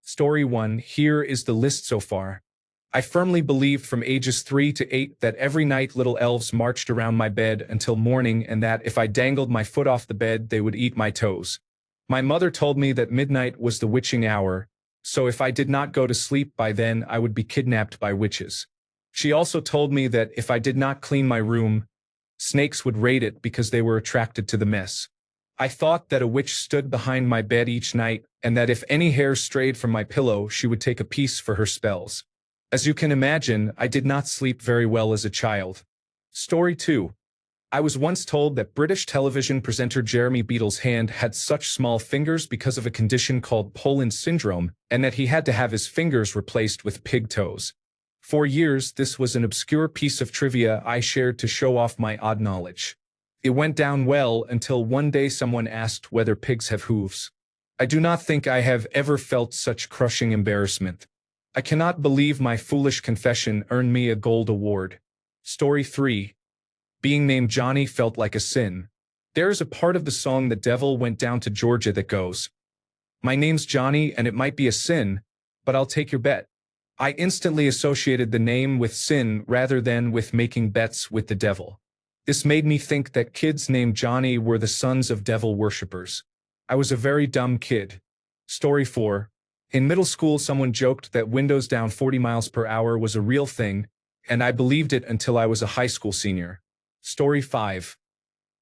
Story 1. Here is the list so far. I firmly believed from ages 3 to 8 that every night little elves marched around my bed until morning and that if I dangled my foot off the bed they would eat my toes. My mother told me that midnight was the witching hour, so if I did not go to sleep by then I would be kidnapped by witches. She also told me that if I did not clean my room, snakes would raid it because they were attracted to the mess. I thought that a witch stood behind my bed each night and that if any hairs strayed from my pillow she would take a piece for her spells. As you can imagine, I did not sleep very well as a child. Story 2. I was once told that British television presenter Jeremy Beadle's hand had such small fingers because of a condition called Poland syndrome, and that he had to have his fingers replaced with pig toes. For years, this was an obscure piece of trivia I shared to show off my odd knowledge. It went down well until one day someone asked whether pigs have hooves. I do not think I have ever felt such crushing embarrassment. I cannot believe my foolish confession earned me a gold award. Story 3. Being named Johnny felt like a sin. There is a part of the song The Devil Went Down to Georgia that goes, "My name's Johnny and it might be a sin, but I'll take your bet." I instantly associated the name with sin rather than with making bets with the devil. This made me think that kids named Johnny were the sons of devil worshippers. I was a very dumb kid. Story 4. In middle school, someone joked that windows down 40 miles per hour was a real thing, and I believed it until I was a high school senior. Story 5.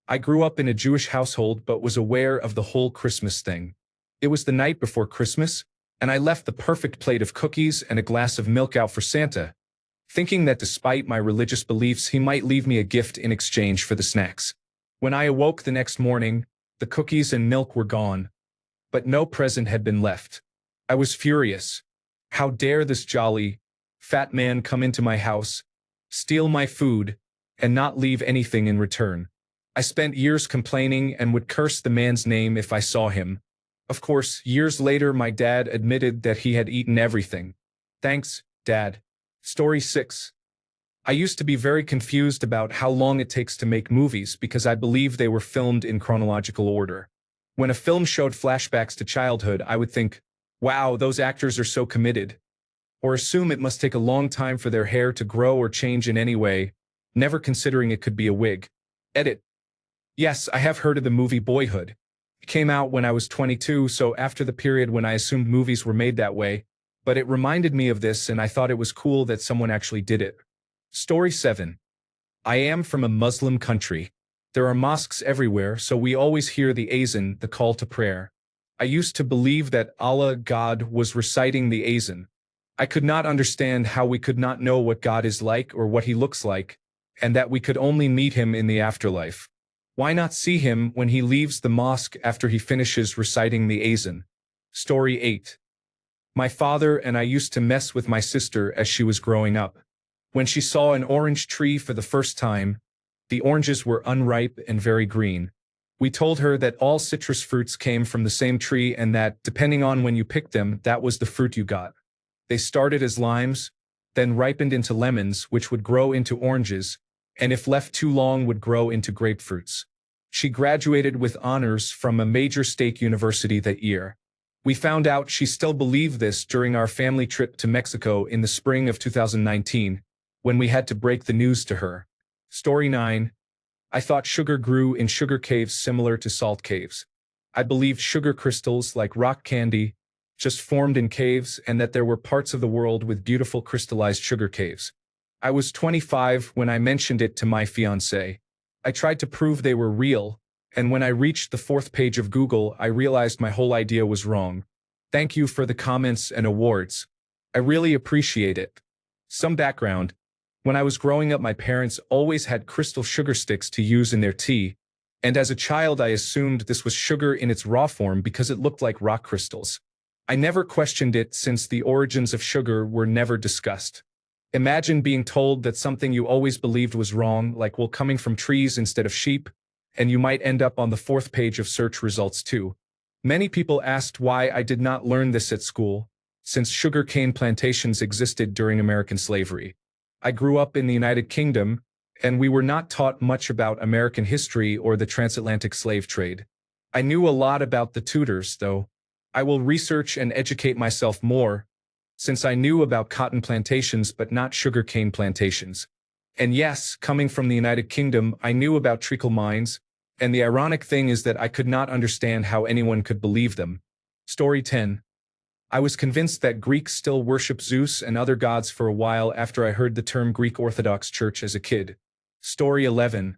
I grew up in a Jewish household but was aware of the whole Christmas thing. It was the night before Christmas, and I left the perfect plate of cookies and a glass of milk out for Santa, thinking that despite my religious beliefs he might leave me a gift in exchange for the snacks. When I awoke the next morning, the cookies and milk were gone, but no present had been left. I was furious. How dare this jolly, fat man come into my house, steal my food, and not leave anything in return. I spent years complaining and would curse the man's name if I saw him. Of course, years later my dad admitted that he had eaten everything. Thanks, Dad. Story 6. I used to be very confused about how long it takes to make movies because I believed they were filmed in chronological order. When a film showed flashbacks to childhood, I would think, wow, those actors are so committed. Or assume it must take a long time for their hair to grow or change in any way, never considering it could be a wig. Edit. Yes, I have heard of the movie Boyhood. It came out when I was 22, so after the period when I assumed movies were made that way, but it reminded me of this and I thought it was cool that someone actually did it. Story 7. I am from a Muslim country. There are mosques everywhere, so we always hear the azan, the call to prayer. I used to believe that Allah, God, was reciting the azan. I could not understand how we could not know what God is like or what he looks like, and that we could only meet him in the afterlife. Why not see him when he leaves the mosque after he finishes reciting the azan? Story 8. My father and I used to mess with my sister as she was growing up. When she saw an orange tree for the first time, the oranges were unripe and very green. We told her that all citrus fruits came from the same tree and that, depending on when you picked them, that was the fruit you got. They started as limes, then ripened into lemons, which would grow into oranges, and if left too long would grow into grapefruits. She graduated with honors from a major state university that year. We found out she still believed this during our family trip to Mexico in the spring of 2019, when we had to break the news to her. Story 9. I thought sugar grew in sugar caves similar to salt caves. I believed sugar crystals, like rock candy, just formed in caves and that there were parts of the world with beautiful crystallized sugar caves. I was 25 when I mentioned it to my fiancée. I tried to prove they were real, and when I reached the 4th page of Google, I realized my whole idea was wrong. Thank you for the comments and awards. I really appreciate it. Some background. When I was growing up, my parents always had crystal sugar sticks to use in their tea, and as a child I assumed this was sugar in its raw form because it looked like rock crystals. I never questioned it since the origins of sugar were never discussed. Imagine being told that something you always believed was wrong, like wool coming from trees instead of sheep, and you might end up on the 4th page of search results too. Many people asked why I did not learn this at school, since sugar cane plantations existed during American slavery. I grew up in the United Kingdom, and we were not taught much about American history or the transatlantic slave trade. I knew a lot about the Tudors, though. I will research and educate myself more, since I knew about cotton plantations but not sugarcane plantations. And yes, coming from the United Kingdom, I knew about treacle mines, and the ironic thing is that I could not understand how anyone could believe them. Story 10. I was convinced that Greeks still worship Zeus and other gods for a while after I heard the term Greek Orthodox Church as a kid. Story 11.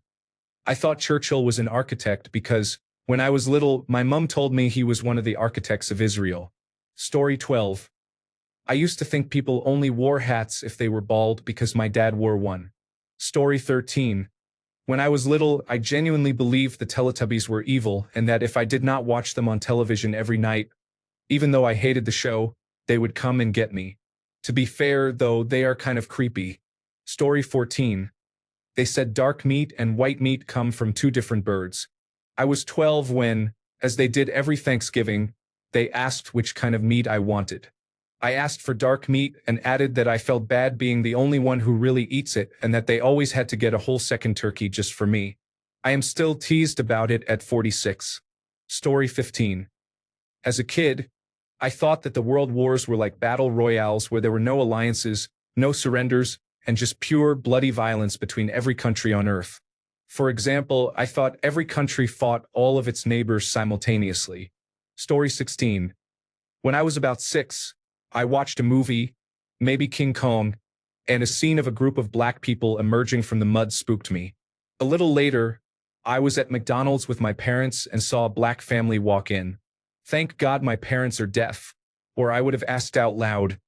I thought Churchill was an architect because, when I was little, my mum told me he was one of the architects of Israel. Story 12. I used to think people only wore hats if they were bald because my dad wore one. Story 13. When I was little, I genuinely believed the Teletubbies were evil and that if I did not watch them on television every night, even though I hated the show, they would come and get me. To be fair, though, they are kind of creepy. Story 14. They said dark meat and white meat come from two different birds. I was 12 when, as they did every Thanksgiving, they asked which kind of meat I wanted. I asked for dark meat and added that I felt bad being the only one who really eats it and that they always had to get a whole second turkey just for me. I am still teased about it at 46. Story 15. As a kid, I thought that the world wars were like battle royales where there were no alliances, no surrenders, and just pure bloody violence between every country on Earth. For example, I thought every country fought all of its neighbors simultaneously. Story 16. When I was about 6, I watched a movie, maybe King Kong, and a scene of a group of black people emerging from the mud spooked me. A little later, I was at McDonald's with my parents and saw a black family walk in. Thank God my parents are deaf, or I would have asked out loud,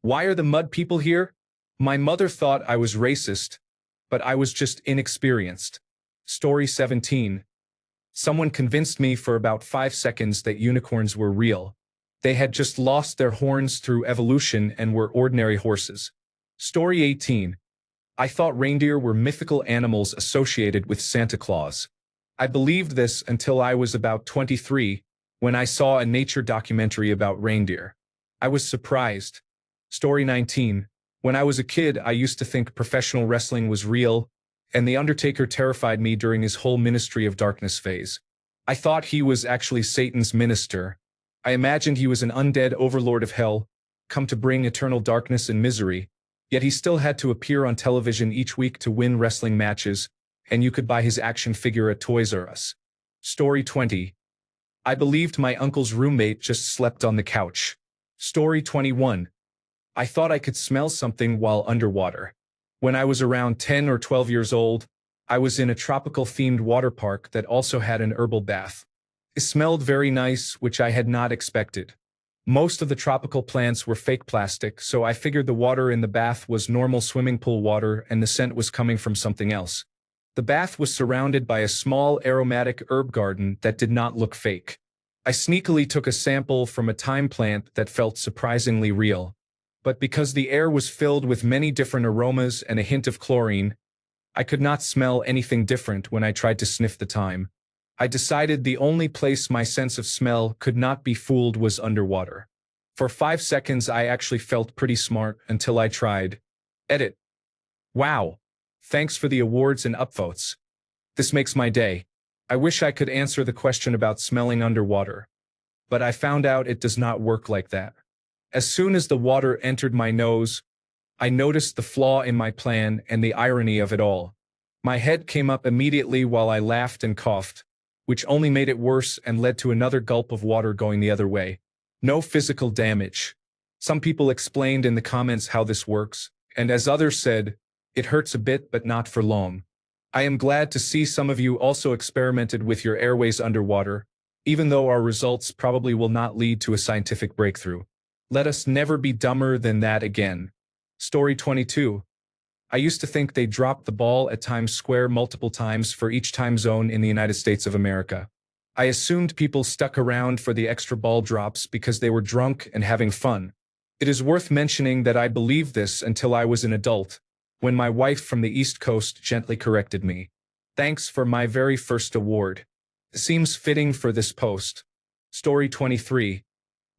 "Why are the mud people here?" My mother thought I was racist, but I was just inexperienced. Story 17. Someone convinced me for about 5 seconds that unicorns were real. They had just lost their horns through evolution and were ordinary horses. Story 18. I thought reindeer were mythical animals associated with Santa Claus. I believed this until I was about 23, when I saw a nature documentary about reindeer. I was surprised. Story 19. When I was a kid, I used to think professional wrestling was real, and The Undertaker terrified me during his whole Ministry of Darkness phase. I thought he was actually Satan's minister. I imagined he was an undead overlord of hell, come to bring eternal darkness and misery, yet he still had to appear on television each week to win wrestling matches, and you could buy his action figure at Toys R Us. Story 20. I believed my uncle's roommate just slept on the couch. Story 21. I thought I could smell something while underwater. When I was around 10 or 12 years old, I was in a tropical-themed water park that also had an herbal bath. It smelled very nice, which I had not expected. Most of the tropical plants were fake plastic, so I figured the water in the bath was normal swimming pool water and the scent was coming from something else. The bath was surrounded by a small aromatic herb garden that did not look fake. I sneakily took a sample from a thyme plant that felt surprisingly real. But because the air was filled with many different aromas and a hint of chlorine, I could not smell anything different when I tried to sniff the thyme. I decided the only place my sense of smell could not be fooled was underwater. For 5 seconds I actually felt pretty smart until I tried. Edit. Wow. Thanks for the awards and upvotes. This makes my day. I wish I could answer the question about smelling underwater. But I found out it does not work like that. As soon as the water entered my nose, I noticed the flaw in my plan and the irony of it all. My head came up immediately while I laughed and coughed, which only made it worse and led to another gulp of water going the other way. No physical damage. Some people explained in the comments how this works, and as others said, it hurts a bit but not for long. I am glad to see some of you also experimented with your airways underwater, even though our results probably will not lead to a scientific breakthrough. Let us never be dumber than that again. Story 22. I used to think they dropped the ball at Times Square multiple times for each time zone in the United States of America. I assumed people stuck around for the extra ball drops because they were drunk and having fun. It is worth mentioning that I believed this until I was an adult, when my wife from the East Coast gently corrected me. Thanks for my very first award. Seems fitting for this post. Story 23.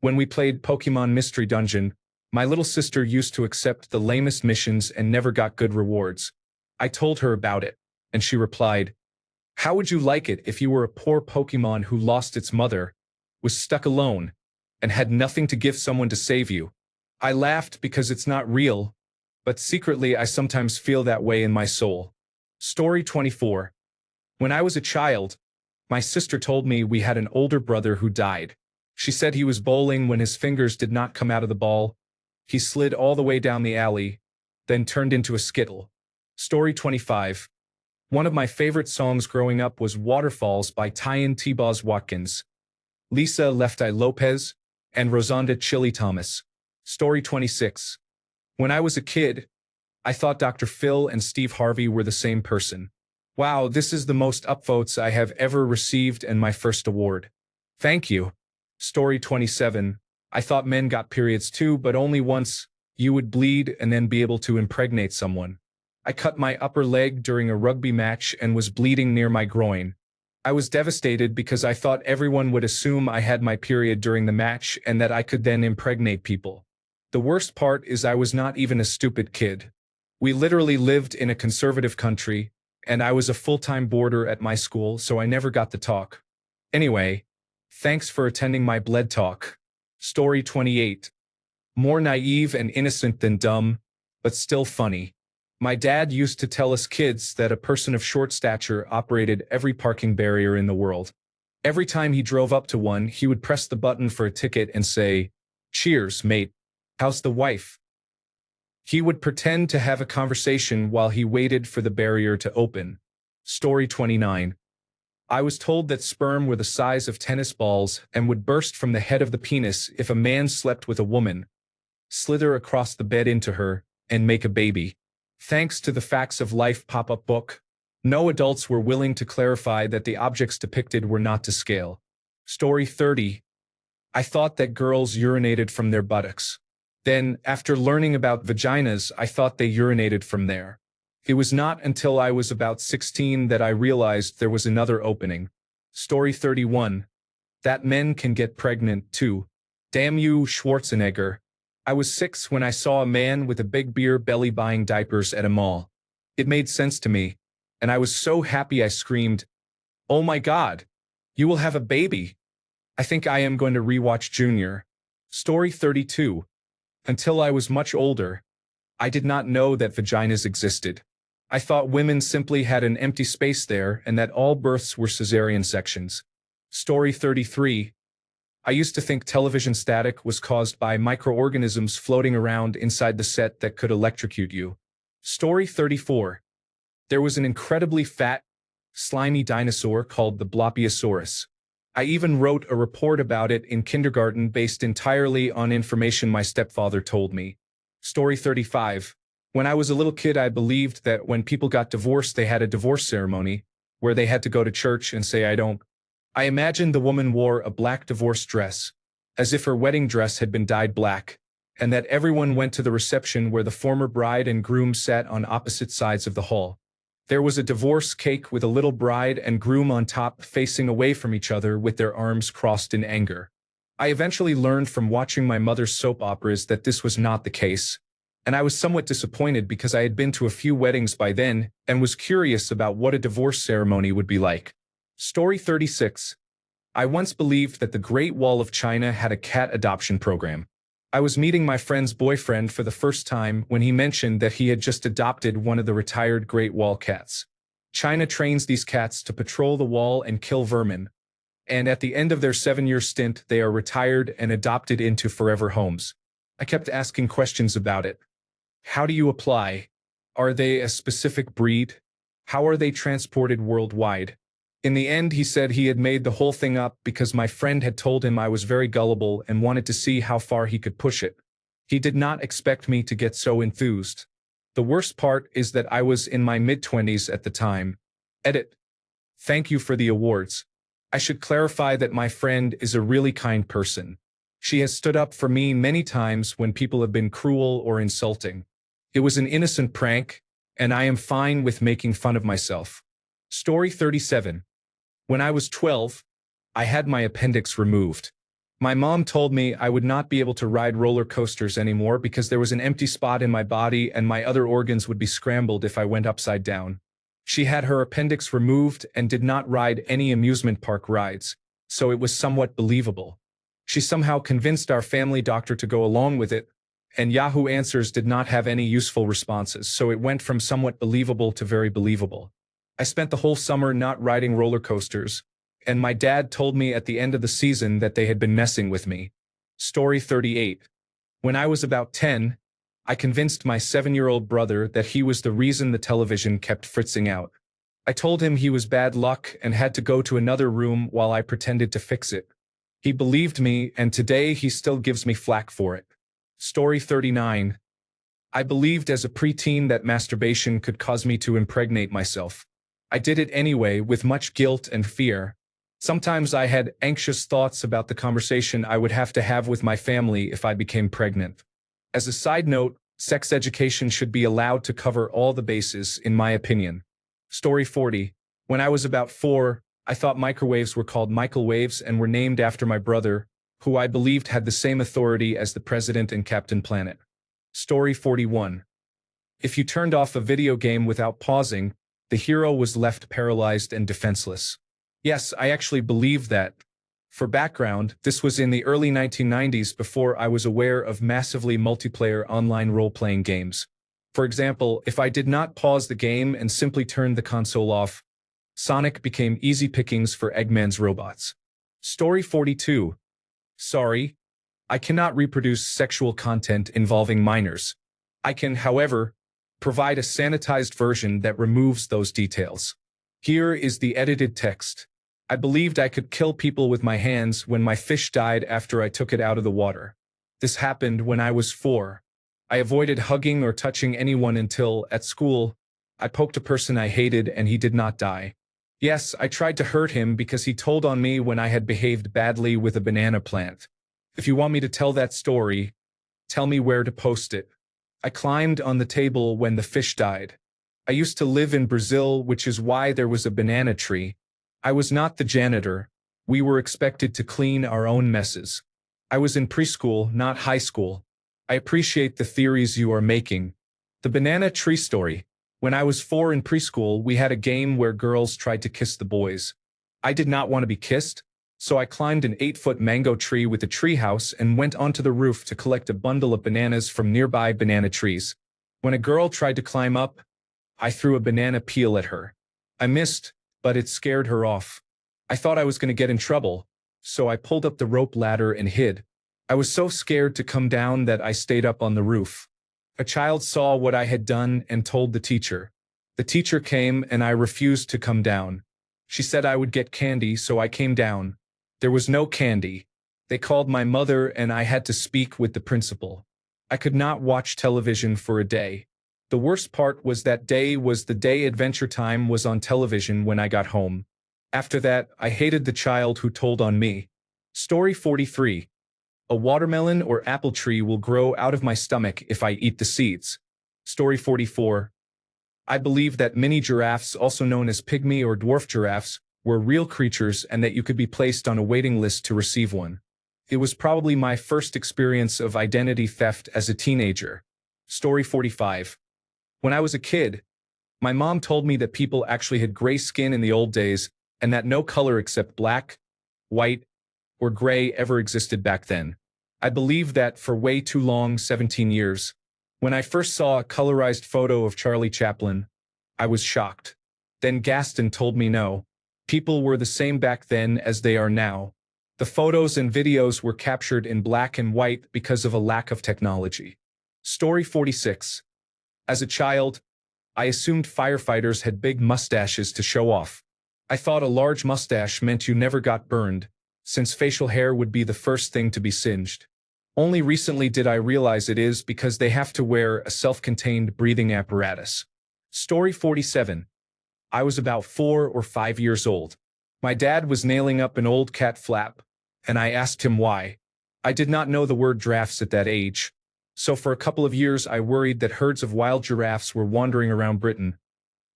When we played Pokemon Mystery Dungeon, my little sister used to accept the lamest missions and never got good rewards. I told her about it, and she replied, "How would you like it if you were a poor Pokemon who lost its mother, was stuck alone, and had nothing to give someone to save you. I laughed because it's not real, but secretly I sometimes feel that way in my soul. Story 24. When I was a child, my sister told me we had an older brother who died. She said he was bowling when his fingers did not come out of the ball. He slid all the way down the alley, then turned into a skittle. Story 25. One of my favorite songs growing up was Waterfalls by Tyan T-Boz Watkins, Lisa Left Eye Lopez, and Rosanda Chili Thomas. Story 26. When I was a kid, I thought Dr. Phil and Steve Harvey were the same person. Wow, this is the most upvotes I have ever received and my first award. Thank you. Story 27. I thought men got periods too, but only once. You would bleed and then be able to impregnate someone. I cut my upper leg during a rugby match and was bleeding near my groin. I was devastated because I thought everyone would assume I had my period during the match and that I could then impregnate people. The worst part is I was not even a stupid kid. We literally lived in a conservative country, and I was a full-time boarder at my school, so I never got the talk. Anyway, thanks for attending my bled talk. Story 28. More naive and innocent than dumb, but still funny. My dad used to tell us kids that a person of short stature operated every parking barrier in the world. Every time he drove up to one, he would press the button for a ticket and say, "Cheers, mate. How's the wife?" He would pretend to have a conversation while he waited for the barrier to open. Story 29. I was told that sperm were the size of tennis balls and would burst from the head of the penis if a man slept with a woman, slither across the bed into her, and make a baby. Thanks to the Facts of Life pop-up book, no adults were willing to clarify that the objects depicted were not to scale. Story 30. I thought that girls urinated from their buttocks. Then, after learning about vaginas, I thought they urinated from there. It was not until I was about 16 that I realized there was another opening. Story 31. That men can get pregnant too. Damn you, Schwarzenegger. I was 6 when I saw a man with a big beer belly buying diapers at a mall. It made sense to me, and I was so happy I screamed, "Oh my God, you will have a baby." I think I am going to rewatch Junior. Story 32. Until I was much older, I did not know that vaginas existed. I thought women simply had an empty space there and that all births were cesarean sections. Story 33. I used to think television static was caused by microorganisms floating around inside the set that could electrocute you. Story 34. There was an incredibly fat, slimy dinosaur called the Blopiosaurus. I even wrote a report about it in kindergarten based entirely on information my stepfather told me. Story 35. When I was a little kid, I believed that when people got divorced, they had a divorce ceremony where they had to go to church and say, "I don't." I imagined the woman wore a black divorce dress, as if her wedding dress had been dyed black, and that everyone went to the reception where the former bride and groom sat on opposite sides of the hall. There was a divorce cake with a little bride and groom on top facing away from each other with their arms crossed in anger. I eventually learned from watching my mother's soap operas that this was not the case, and I was somewhat disappointed because I had been to a few weddings by then and was curious about what a divorce ceremony would be like. Story 36. I once believed that the Great Wall of China had a cat adoption program. I was meeting my friend's boyfriend for the first time when he mentioned that he had just adopted one of the retired Great Wall cats. China trains these cats to patrol the wall and kill vermin, and at the end of their 7-year stint, they are retired and adopted into forever homes. I kept asking questions about it. How do you apply? Are they a specific breed? How are they transported worldwide? In the end, he said he had made the whole thing up because my friend had told him I was very gullible and wanted to see how far he could push it. He did not expect me to get so enthused. The worst part is that I was in my mid-20s at the time. Edit. Thank you for the awards. I should clarify that my friend is a really kind person. She has stood up for me many times when people have been cruel or insulting. It was an innocent prank, and I am fine with making fun of myself. Story 37. When I was 12, I had my appendix removed. My mom told me I would not be able to ride roller coasters anymore because there was an empty spot in my body and my other organs would be scrambled if I went upside down. She had her appendix removed and did not ride any amusement park rides, so it was somewhat believable. She somehow convinced our family doctor to go along with it, and Yahoo Answers did not have any useful responses, so it went from somewhat believable to very believable. I spent the whole summer not riding roller coasters, and my dad told me at the end of the season that they had been messing with me. Story 38. When I was about 10, I convinced my 7-year-old brother that he was the reason the television kept fritzing out. I told him he was bad luck and had to go to another room while I pretended to fix it. He believed me, and today he still gives me flack for it. Story 39. I believed as a preteen that masturbation could cause me to impregnate myself. I did it anyway with much guilt and fear. Sometimes I had anxious thoughts about the conversation I would have to have with my family if I became pregnant. As a side note, sex education should be allowed to cover all the bases, in my opinion. Story 40. When I was about 4, I thought microwaves were called Michaelwaves and were named after my brother, who I believed had the same authority as the President and Captain Planet. Story 41. If you turned off a video game without pausing, the hero was left paralyzed and defenseless. Yes, I actually believed that. For background, this was in the early 1990s before I was aware of massively multiplayer online role-playing games. For example, if I did not pause the game and simply turned the console off, Sonic became easy pickings for Eggman's robots. Story 42. Sorry, I cannot reproduce sexual content involving minors. I can, however, provide a sanitized version that removes those details. Here is the edited text. I believed I could kill people with my hands when my fish died after I took it out of the water. This happened when I was 4. I avoided hugging or touching anyone until, at school, I poked a person I hated and he did not die. Yes, I tried to hurt him because he told on me when I had behaved badly with a banana plant. If you want me to tell that story, tell me where to post it. I climbed on the table when the fish died. I used to live in Brazil, which is why there was a banana tree. I was not the janitor. We were expected to clean our own messes. I was in preschool, not high school. I appreciate the theories you are making. The banana tree story. When I was 4 in preschool, we had a game where girls tried to kiss the boys. I did not want to be kissed, so I climbed an 8-foot mango tree with a treehouse and went onto the roof to collect a bundle of bananas from nearby banana trees. When a girl tried to climb up, I threw a banana peel at her. I missed, but it scared her off. I thought I was going to get in trouble, so I pulled up the rope ladder and hid. I was so scared to come down that I stayed up on the roof. A child saw what I had done and told the teacher. The teacher came and I refused to come down. She said I would get candy, so I came down. There was no candy. They called my mother and I had to speak with the principal. I could not watch television for a day. The worst part was that day was the day Adventure Time was on television when I got home. After that, I hated the child who told on me. Story 43. A watermelon or apple tree will grow out of my stomach if I eat the seeds. Story 44. I believe that mini giraffes, also known as pygmy or dwarf giraffes, were real creatures and that you could be placed on a waiting list to receive one. It was probably my first experience of identity theft as a teenager. Story 45. When I was a kid, my mom told me that people actually had gray skin in the old days and that no color except black, white, or gray ever existed back then. I believed that for way too long, 17 years. When I first saw a colorized photo of Charlie Chaplin, I was shocked. Then Gaston told me no. People were the same back then as they are now. The photos and videos were captured in black and white because of a lack of technology. Story 46. As a child, I assumed firefighters had big mustaches to show off. I thought a large mustache meant you never got burned, since facial hair would be the first thing to be singed. Only recently did I realize it is because they have to wear a self-contained breathing apparatus. Story 47. I was about 4 or 5 years old. My dad was nailing up an old cat flap, and I asked him why. I did not know the word giraffes at that age, so for a couple of years I worried that herds of wild giraffes were wandering around Britain,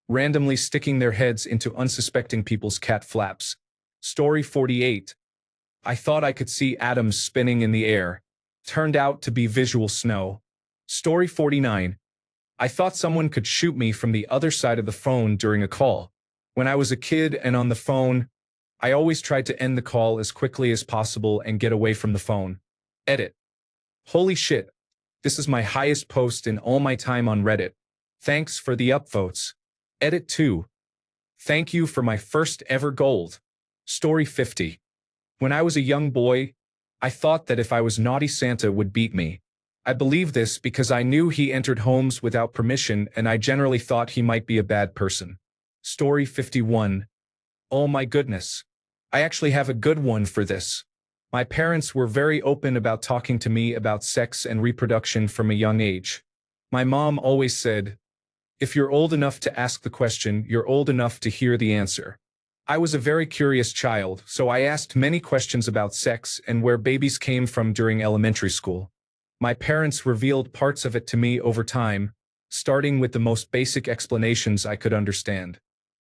randomly sticking their heads into unsuspecting people's cat flaps. Story 48. I thought I could see atoms spinning in the air. Turned out to be visual snow. Story 49. I thought someone could shoot me from the other side of the phone during a call. When I was a kid and on the phone, I always tried to end the call as quickly as possible and get away from the phone. Edit. Holy shit. This is my highest post in all my time on Reddit. Thanks for the upvotes. Edit 2. Thank you for my first ever gold. Story 50. When I was a young boy, I thought that if I was naughty, Santa would beat me. I believed this because I knew he entered homes without permission and I generally thought he might be a bad person. Story 51. Oh my goodness. I actually have a good one for this. My parents were very open about talking to me about sex and reproduction from a young age. My mom always said, if you're old enough to ask the question, you're old enough to hear the answer. I was a very curious child, so I asked many questions about sex and where babies came from during elementary school. My parents revealed parts of it to me over time, starting with the most basic explanations I could understand.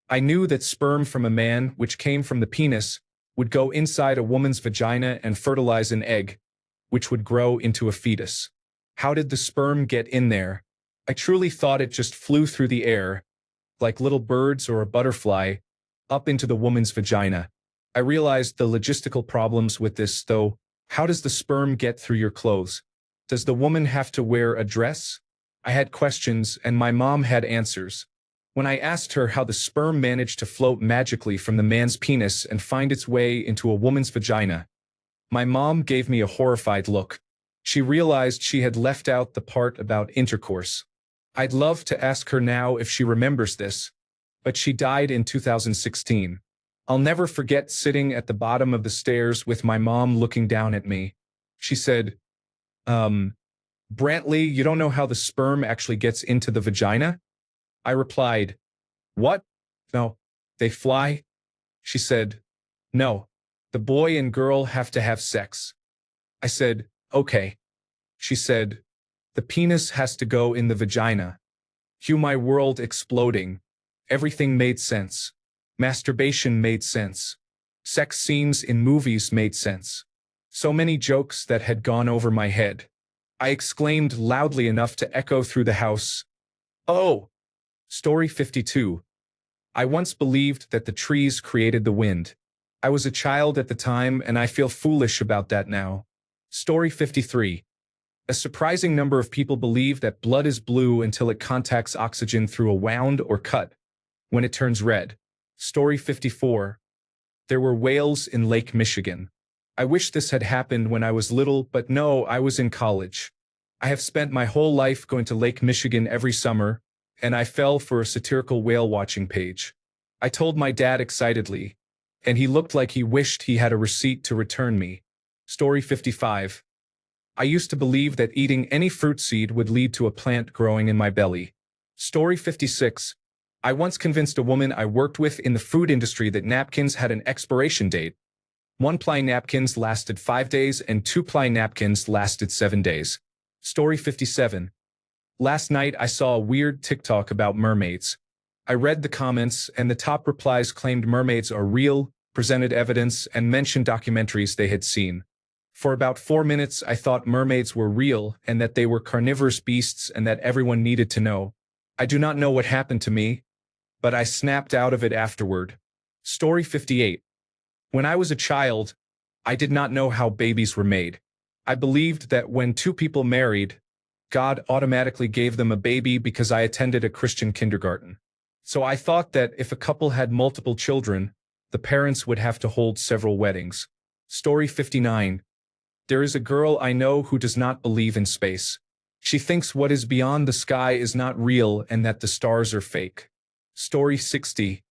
I knew that sperm from a man, which came from the penis, would go inside a woman's vagina and fertilize an egg, which would grow into a fetus. How did the sperm get in there? I truly thought it just flew through the air, like little birds or a butterfly, up into the woman's vagina. I realized the logistical problems with this, though. How does the sperm get through your clothes? Does the woman have to wear a dress? I had questions, and my mom had answers. When I asked her how the sperm managed to float magically from the man's penis and find its way into a woman's vagina, my mom gave me a horrified look. She realized she had left out the part about intercourse. I'd love to ask her now if she remembers this, but she died in 2016. I'll never forget sitting at the bottom of the stairs with my mom looking down at me. She said, Brantley, you don't know how the sperm actually gets into the vagina? I replied, what? No, they fly? She said, no, the boy and girl have to have sex. I said, okay. She said, the penis has to go in the vagina. Cue my world exploding. Everything made sense. Masturbation made sense. Sex scenes in movies made sense. So many jokes that had gone over my head. I exclaimed loudly enough to echo through the house. Oh! Story 52. I once believed that the trees created the wind. I was a child at the time and I feel foolish about that now. Story 53. A surprising number of people believe that blood is blue until it contacts oxygen through a wound or cut, when it turns red. Story 54. There were whales in Lake Michigan. I wish this had happened when I was little, but no, I was in college. I have spent my whole life going to Lake Michigan every summer, and I fell for a satirical whale watching page. I told my dad excitedly, and he looked like he wished he had a receipt to return me. Story 55. I used to believe that eating any fruit seed would lead to a plant growing in my belly. Story 56. I once convinced a woman I worked with in the food industry that napkins had an expiration date. 1-ply napkins lasted 5 days and 2-ply napkins lasted 7 days. Story 57. Last night I saw a weird TikTok about mermaids. I read the comments and the top replies claimed mermaids are real, presented evidence, and mentioned documentaries they had seen. For about 4 minutes I thought mermaids were real and that they were carnivorous beasts and that everyone needed to know. I do not know what happened to me, but I snapped out of it afterward. Story 58. When I was a child, I did not know how babies were made. I believed that when two people married, God automatically gave them a baby because I attended a Christian kindergarten. So I thought that if a couple had multiple children, the parents would have to hold several weddings. Story 59. There is a girl I know who does not believe in space. She thinks what is beyond the sky is not real and that the stars are fake. Story 60.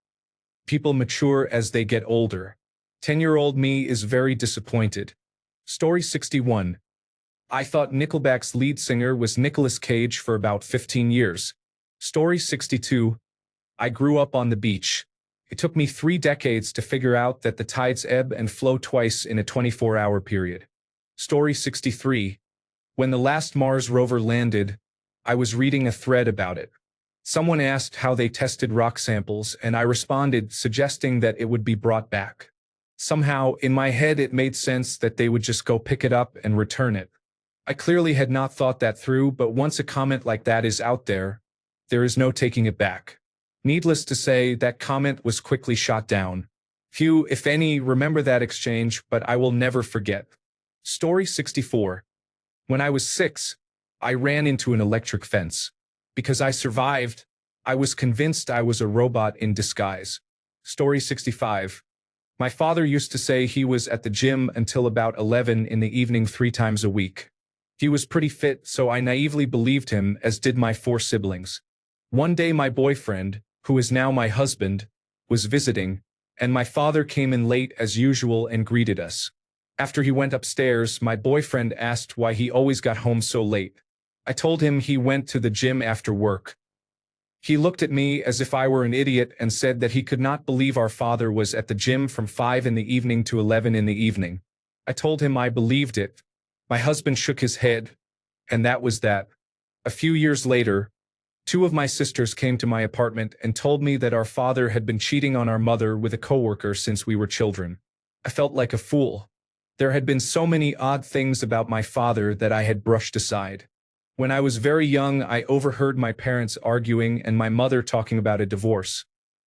People mature as they get older. 10-year-old me is very disappointed. Story 61. I thought Nickelback's lead singer was Nicolas Cage for about 15 years. Story 62. I grew up on the beach. It took me 3 decades to figure out that the tides ebb and flow twice in a 24-hour period. Story 63. When the last Mars rover landed, I was reading a thread about it. Someone asked how they tested rock samples, and I responded, suggesting that it would be brought back. Somehow, in my head it made sense that they would just go pick it up and return it. I clearly had not thought that through, but once a comment like that is out there, there is no taking it back. Needless to say, that comment was quickly shot down. Few, if any, remember that exchange, but I will never forget. Story 64. When I was 6, I ran into an electric fence. Because I survived, I was convinced I was a robot in disguise. Story 65. My father used to say he was at the gym until about 11 in the evening 3 times a week. He was pretty fit, so I naively believed him, as did my 4 siblings. One day my boyfriend, who is now my husband, was visiting, and my father came in late as usual and greeted us. After he went upstairs, my boyfriend asked why he always got home so late. I told him he went to the gym after work. He looked at me as if I were an idiot and said that he could not believe our father was at the gym from 5 in the evening to 11 in the evening. I told him I believed it. My husband shook his head, and that was that. A few years later, 2 of my sisters came to my apartment and told me that our father had been cheating on our mother with a coworker since we were children. I felt like a fool. There had been so many odd things about my father that I had brushed aside. When I was very young, I overheard my parents arguing and my mother talking about a divorce.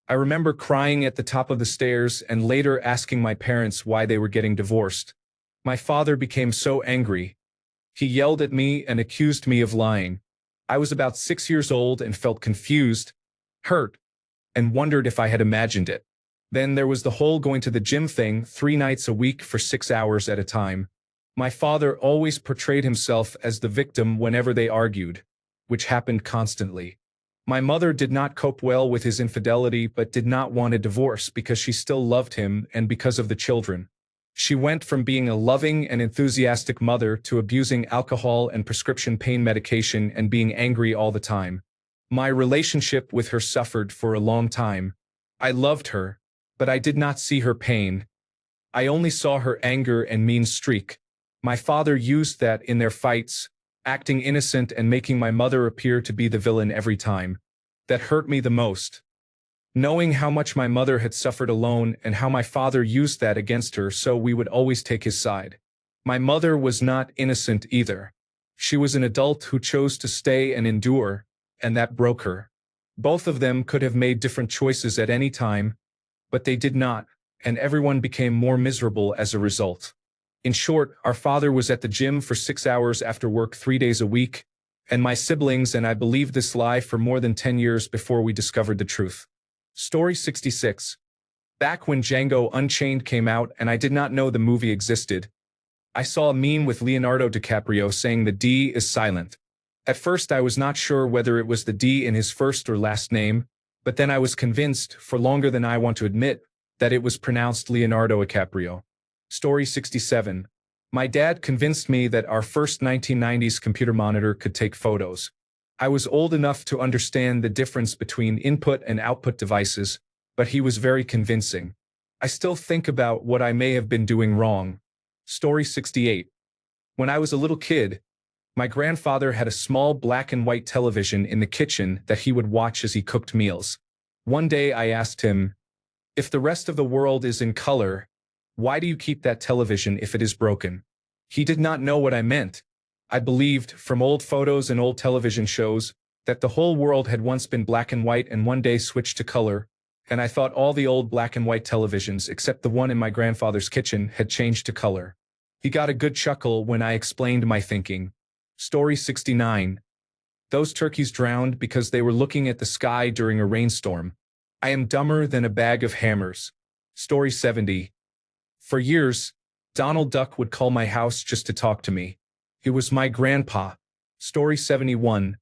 I remember crying at the top of the stairs and later asking my parents why they were getting divorced. My father became so angry. He yelled at me and accused me of lying. I was about 6 years old and felt confused, hurt, and wondered if I had imagined it. Then there was the whole going to the gym thing 3 nights a week for 6 hours at a time. My father always portrayed himself as the victim whenever they argued, which happened constantly. My mother did not cope well with his infidelity but did not want a divorce because she still loved him and because of the children. She went from being a loving and enthusiastic mother to abusing alcohol and prescription pain medication and being angry all the time. My relationship with her suffered for a long time. I loved her, but I did not see her pain. I only saw her anger and mean streak. My father used that in their fights, acting innocent and making my mother appear to be the villain every time. That hurt me the most. Knowing how much my mother had suffered alone and how my father used that against her so we would always take his side. My mother was not innocent either. She was an adult who chose to stay and endure, and that broke her. Both of them could have made different choices at any time, but they did not, and everyone became more miserable as a result. In short, our father was at the gym for 6 hours after work 3 days a week, and my siblings and I believed this lie for more than 10 years before we discovered the truth. Story 66. Back when Django Unchained came out and I did not know the movie existed, I saw a meme with Leonardo DiCaprio saying the D is silent. At first I was not sure whether it was the D in his first or last name, but then I was convinced, for longer than I want to admit, that it was pronounced Leonardo DiCaprio. Story 67. My dad convinced me that our first 1990s computer monitor could take photos. I was old enough to understand the difference between input and output devices, but he was very convincing. I still think about what I may have been doing wrong. Story 68. When I was a little kid, my grandfather had a small black and white television in the kitchen that he would watch as he cooked meals. One day I asked him, "If the rest of the world is in color, why do you keep that television if it is broken?" He did not know what I meant. I believed, from old photos and old television shows, that the whole world had once been black and white and one day switched to color, and I thought all the old black and white televisions, except the one in my grandfather's kitchen, had changed to color. He got a good chuckle when I explained my thinking. Story 69. Those turkeys drowned because they were looking at the sky during a rainstorm. I am dumber than a bag of hammers. Story 70. For years, Donald Duck would call my house just to talk to me. It was my grandpa. Story 71.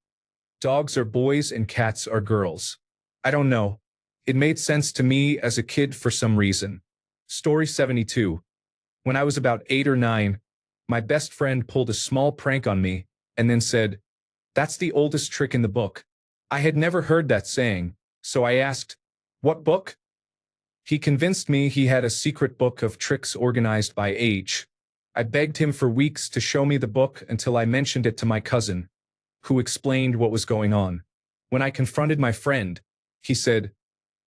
Dogs are boys and cats are girls. I don't know. It made sense to me as a kid for some reason. Story 72. When I was about 8 or 9, my best friend pulled a small prank on me and then said, "That's the oldest trick in the book." I had never heard that saying, so I asked, "What book?" He convinced me he had a secret book of tricks organized by age. I begged him for weeks to show me the book until I mentioned it to my cousin, who explained what was going on. When I confronted my friend, he said,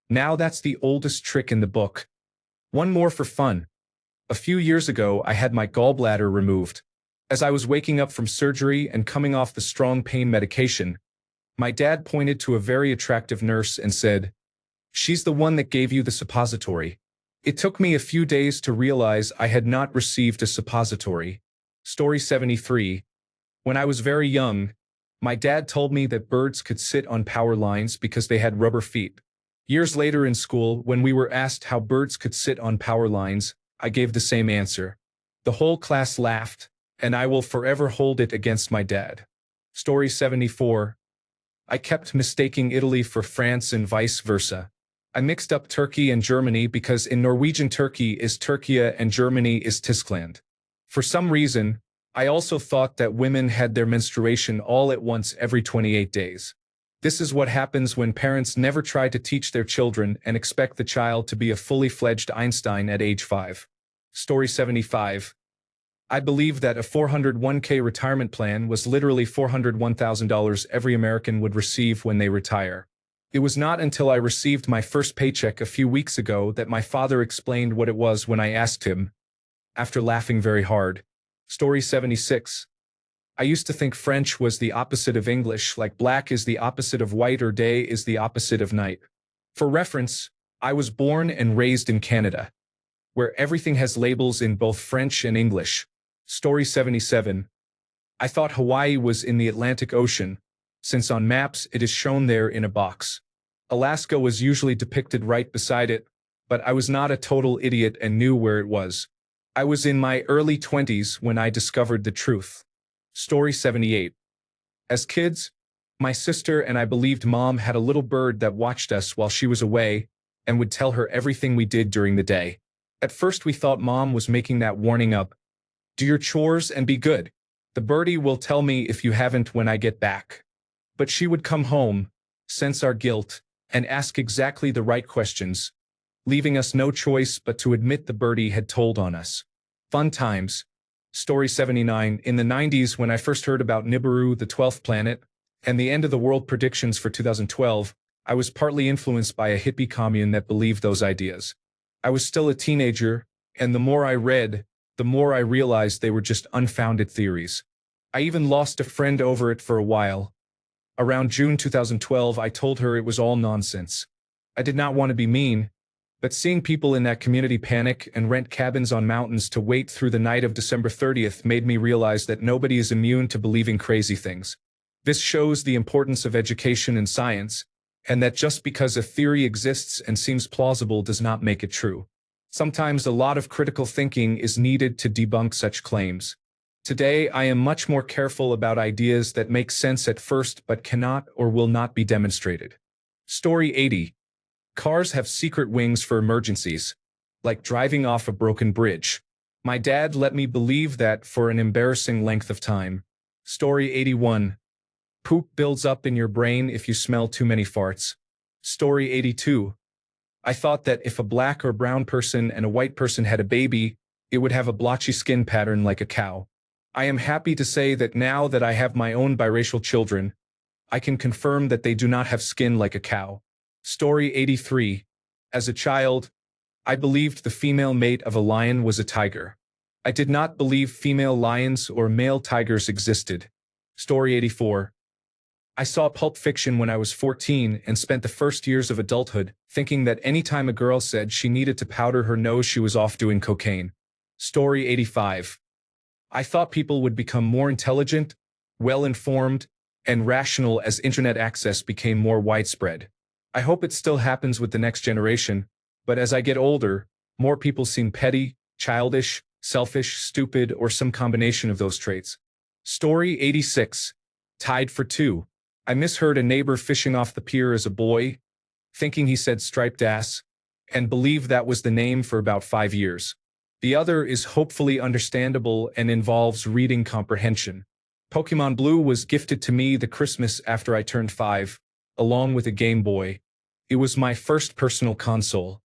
"Now that's the oldest trick in the book. One more for fun. A few years ago, I had my gallbladder removed. As I was waking up from surgery and coming off the strong pain medication, my dad pointed to a very attractive nurse and said, 'She's the one that gave you the suppository.' It took me a few days to realize I had not received a suppository. Story 73. When I was very young, my dad told me that birds could sit on power lines because they had rubber feet. Years later in school, when we were asked how birds could sit on power lines, I gave the same answer. The whole class laughed, and I will forever hold it against my dad. Story 74. I kept mistaking Italy for France and vice versa. I mixed up Turkey and Germany because in Norwegian Turkey is Turkia and Germany is Tyskland. For some reason, I also thought that women had their menstruation all at once every 28 days. This is what happens when parents never try to teach their children and expect the child to be a fully fledged Einstein at age 5. Story 75. I believe that a 401k retirement plan was literally $401,000 every American would receive when they retire. It was not until I received my first paycheck a few weeks ago that my father explained what it was when I asked him, after laughing very hard. Story 76. I used to think French was the opposite of English, like black is the opposite of white or day is the opposite of night. For reference, I was born and raised in Canada, where everything has labels in both French and English. Story 77. I thought Hawaii was in the Atlantic Ocean, since on maps it is shown there in a box. Alaska was usually depicted right beside it, but I was not a total idiot and knew where it was. I was in my early 20s when I discovered the truth. Story 78. As kids, my sister and I believed Mom had a little bird that watched us while she was away and would tell her everything we did during the day. At first we thought Mom was making that warning up. Do your chores and be good. The birdie will tell me if you haven't when I get back. But she would come home, sense our guilt, and ask exactly the right questions, leaving us no choice but to admit the birdie had told on us. Fun times. Story 79. In the 90s, when I first heard about Nibiru, the 12th planet, and the end of the world predictions for 2012, I was partly influenced by a hippie commune that believed those ideas. I was still a teenager, and the more I read, the more I realized they were just unfounded theories. I even lost a friend over it for a while. Around June 2012, I told her it was all nonsense. I did not want to be mean, but seeing people in that community panic and rent cabins on mountains to wait through the night of December 30th made me realize that nobody is immune to believing crazy things. This shows the importance of education and science, and that just because a theory exists and seems plausible does not make it true. Sometimes a lot of critical thinking is needed to debunk such claims. Today, I am much more careful about ideas that make sense at first but cannot or will not be demonstrated. Story 80. Cars have secret wings for emergencies, like driving off a broken bridge. My dad let me believe that for an embarrassing length of time. Story 81. Poop builds up in your brain if you smell too many farts. Story 82. I thought that if a black or brown person and a white person had a baby, it would have a blotchy skin pattern like a cow. I am happy to say that now that I have my own biracial children, I can confirm that they do not have skin like a cow. Story 83. As a child, I believed the female mate of a lion was a tiger. I did not believe female lions or male tigers existed. Story 84. I saw Pulp Fiction when I was 14 and spent the first years of adulthood thinking that any time a girl said she needed to powder her nose, she was off doing cocaine. Story 85. I thought people would become more intelligent, well-informed, and rational as internet access became more widespread. I hope it still happens with the next generation, but as I get older, more people seem petty, childish, selfish, stupid, or some combination of those traits. Story 86. Tied for 2. I misheard a neighbor fishing off the pier as a boy, thinking he said striped ass, and believed that was the name for about 5 years. The other is hopefully understandable and involves reading comprehension. Pokemon Blue was gifted to me the Christmas after I turned 5, along with a Game Boy. It was my first personal console.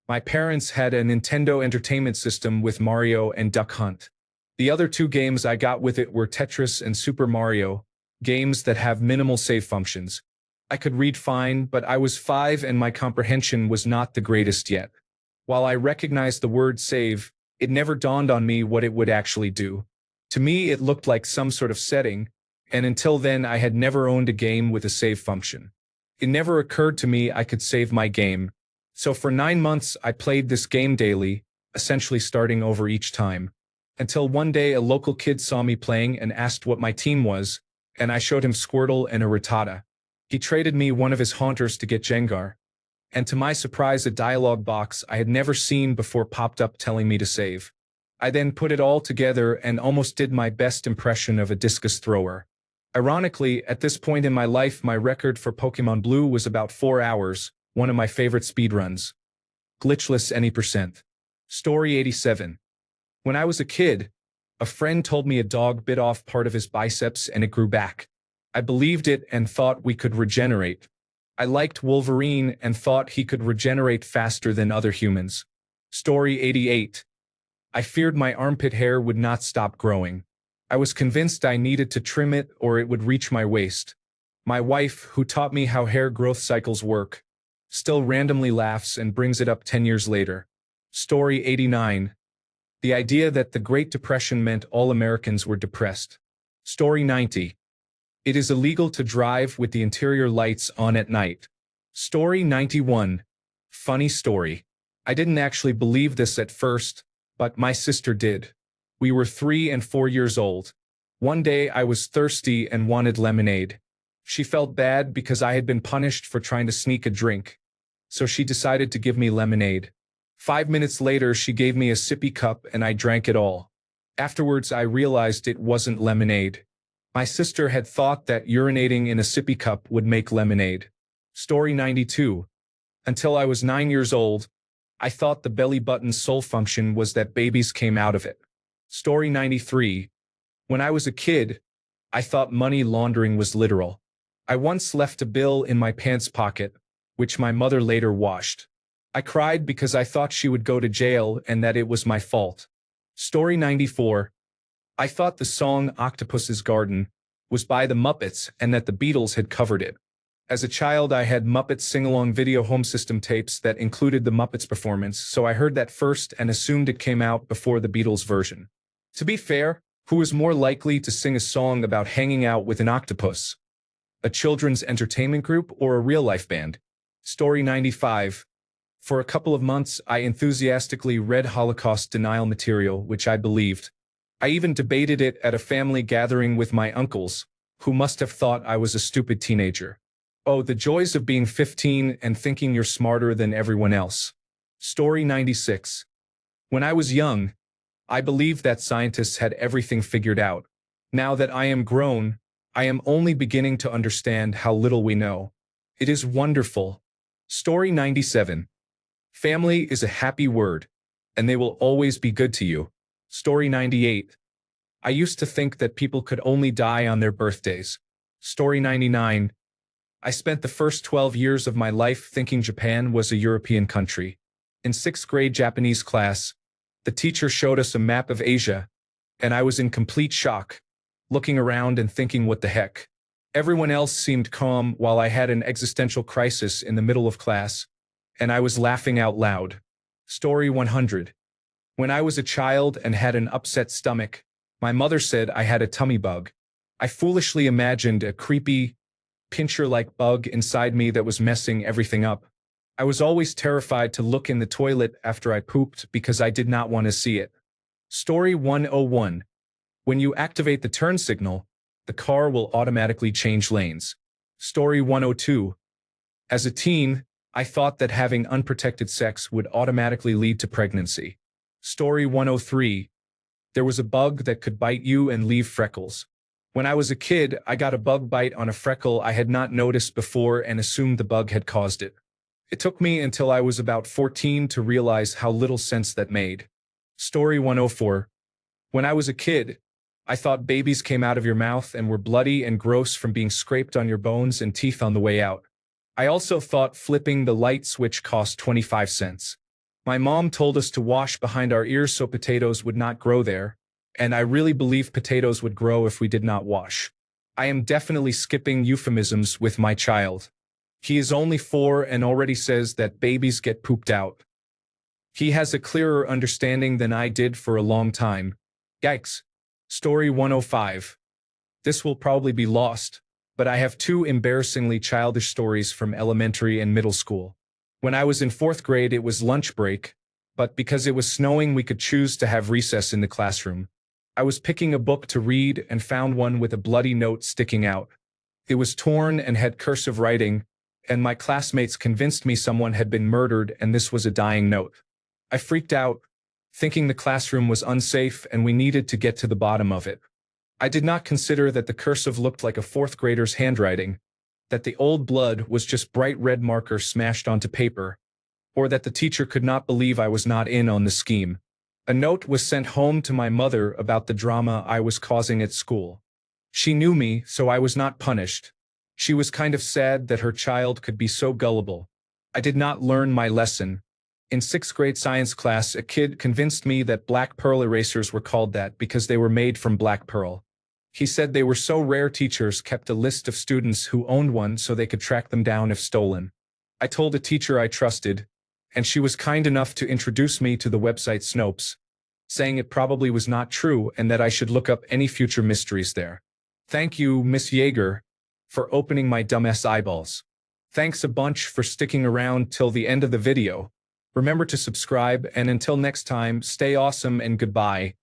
My parents had a Nintendo Entertainment System with Mario and Duck Hunt. The other 2 games I got with it were Tetris and Super Mario, games that have minimal save functions. I could read fine, but I was 5 and my comprehension was not the greatest yet. While I recognized the word save, it never dawned on me what it would actually do. To me, it looked like some sort of setting, and until then I had never owned a game with a save function. It never occurred to me I could save my game, So for 9 months, I played this game daily, essentially starting over each time. Until one day a local kid saw me playing and asked what my team was, and I showed him Squirtle and a Rattata. He traded me one of his haunters to get Jengar. And to my surprise, a dialogue box I had never seen before popped up telling me to save. I then put it all together and almost did my best impression of a discus thrower. Ironically, at this point in my life, my record for Pokemon Blue was about 4 hours, one of my favorite speedruns. Glitchless any percent. Story 87. When I was a kid, a friend told me a dog bit off part of his biceps and it grew back. I believed it and thought we could regenerate. I liked Wolverine and thought he could regenerate faster than other humans. Story 88. I feared my armpit hair would not stop growing. I was convinced I needed to trim it or it would reach my waist. My wife, who taught me how hair growth cycles work, still randomly laughs and brings it up 10 years later. Story 89. The idea that the Great Depression meant all Americans were depressed. Story 90. It is illegal to drive with the interior lights on at night. Story 91. Funny story. I didn't actually believe this at first, but my sister did. We were 3 and 4 years old. One day I was thirsty and wanted lemonade. She felt bad because I had been punished for trying to sneak a drink. So she decided to give me lemonade. 5 minutes later, she gave me a sippy cup and I drank it all. Afterwards, I realized it wasn't lemonade. My sister had thought that urinating in a sippy cup would make lemonade. Story 92. Until I was 9 years old, I thought the belly button's sole function was that babies came out of it. Story 93. When I was a kid, I thought money laundering was literal. I once left a bill in my pants pocket, which my mother later washed. I cried because I thought she would go to jail and that it was my fault. Story 94. I thought the song Octopus's Garden was by the Muppets and that the Beatles had covered it. As a child, I had Muppets sing-along video home system tapes that included the Muppets performance, so I heard that first and assumed it came out before the Beatles version. To be fair, who is more likely to sing a song about hanging out with an octopus? A children's entertainment group or a real-life band? Story 95. For a couple of months, I enthusiastically read Holocaust denial material, which I believed. I even debated it at a family gathering with my uncles, who must have thought I was a stupid teenager. Oh, the joys of being 15 and thinking you're smarter than everyone else. Story 96. When I was young, I believed that scientists had everything figured out. Now that I am grown, I am only beginning to understand how little we know. It is wonderful. Story 97. Family is a happy word, and they will always be good to you. Story 98. I used to think that people could only die on their birthdays. Story 99. I spent the first 12 years of my life thinking Japan was a European country. In 6th grade Japanese class, the teacher showed us a map of Asia, and I was in complete shock, looking around and thinking what the heck. Everyone else seemed calm while I had an existential crisis in the middle of class, and I was laughing out loud. Story 100. When I was a child and had an upset stomach, my mother said I had a tummy bug. I foolishly imagined a creepy, pincher-like bug inside me that was messing everything up. I was always terrified to look in the toilet after I pooped because I did not want to see it. Story 101. When you activate the turn signal, the car will automatically change lanes. Story 102. As a teen, I thought that having unprotected sex would automatically lead to pregnancy. Story 103. There was a bug that could bite you and leave freckles. When I was a kid, I got a bug bite on a freckle I had not noticed before and assumed the bug had caused it. It took me until I was about 14 to realize how little sense that made. Story 104. When I was a kid, I thought babies came out of your mouth and were bloody and gross from being scraped on your bones and teeth on the way out. I also thought flipping the light switch cost 25 cents. My mom told us to wash behind our ears so potatoes would not grow there, and I really believe potatoes would grow if we did not wash. I am definitely skipping euphemisms with my child. He is only 4 and already says that babies get pooped out. He has a clearer understanding than I did for a long time. Yikes. Story 105. This will probably be lost, but I have 2 embarrassingly childish stories from elementary and middle school. When I was in fourth grade, it was lunch break, but because it was snowing, we could choose to have recess in the classroom. I was picking a book to read and found one with a bloody note sticking out. It was torn and had cursive writing, and my classmates convinced me someone had been murdered and this was a dying note. I freaked out, thinking the classroom was unsafe and we needed to get to the bottom of it. I did not consider that the cursive looked like a fourth grader's handwriting, that the old blood was just bright red marker smashed onto paper, or that the teacher could not believe I was not in on the scheme. A note was sent home to my mother about the drama I was causing at school. She knew me, so I was not punished. She was kind of sad that her child could be so gullible. I did not learn my lesson. In sixth grade science class, a kid convinced me that black pearl erasers were called that because they were made from black pearl. He said they were so rare teachers kept a list of students who owned one so they could track them down if stolen. I told a teacher I trusted, and she was kind enough to introduce me to the website Snopes, saying it probably was not true and that I should look up any future mysteries there. Thank you, Miss Yeager, for opening my dumbass eyeballs. Thanks a bunch for sticking around till the end of the video. Remember to subscribe, and until next time, stay awesome and goodbye.